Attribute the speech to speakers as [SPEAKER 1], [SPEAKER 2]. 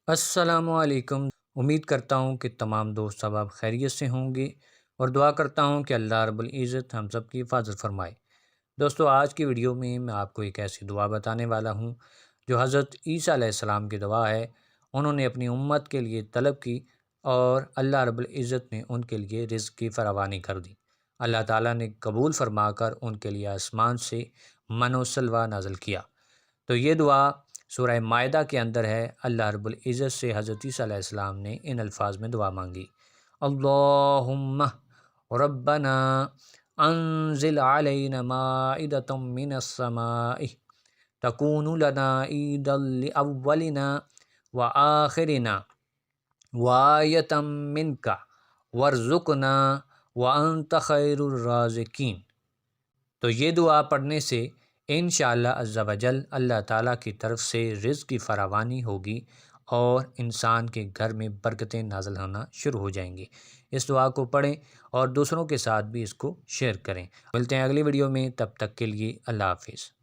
[SPEAKER 1] السلام علیکم۔ امید کرتا ہوں کہ تمام دوست احباب خیریت سے ہوں گے اور دعا کرتا ہوں کہ اللہ رب العزت ہم سب کی حفاظت فرمائے۔ دوستو، آج کی ویڈیو میں آپ کو ایک ایسی دعا بتانے والا ہوں جو حضرت عیسیٰ علیہ السلام کی دعا ہے۔ انہوں نے اپنی امت کے لیے طلب کی اور اللہ رب العزت نے ان کے لیے رزق کی فراوانی کر دی۔ اللہ تعالیٰ نے قبول فرما کر ان کے لیے آسمان سے من و سلوہ نازل کیا۔ تو یہ دعا سورہ مائدہ کے اندر ہے۔ اللہ رب العزت سے حضرت عیسیٰ علیہ السلام نے ان الفاظ میں دعا مانگی: اللہم ربنا انزل علینا مائدۃ من السماء تکون لنا عیدا لاولنا وآخرنا وآیۃ منک وارزقنا وانت خیر الرازقین۔ تو یہ دعا پڑھنے سے انشاءاللہ عز و جل اللہ تعالیٰ کی طرف سے رزق کی فراوانی ہوگی اور انسان کے گھر میں برکتیں نازل ہونا شروع ہو جائیں گی۔ اس دعا کو پڑھیں اور دوسروں کے ساتھ بھی اس کو شیئر کریں۔ ملتے ہیں اگلی ویڈیو میں، تب تک کے لیے اللہ حافظ۔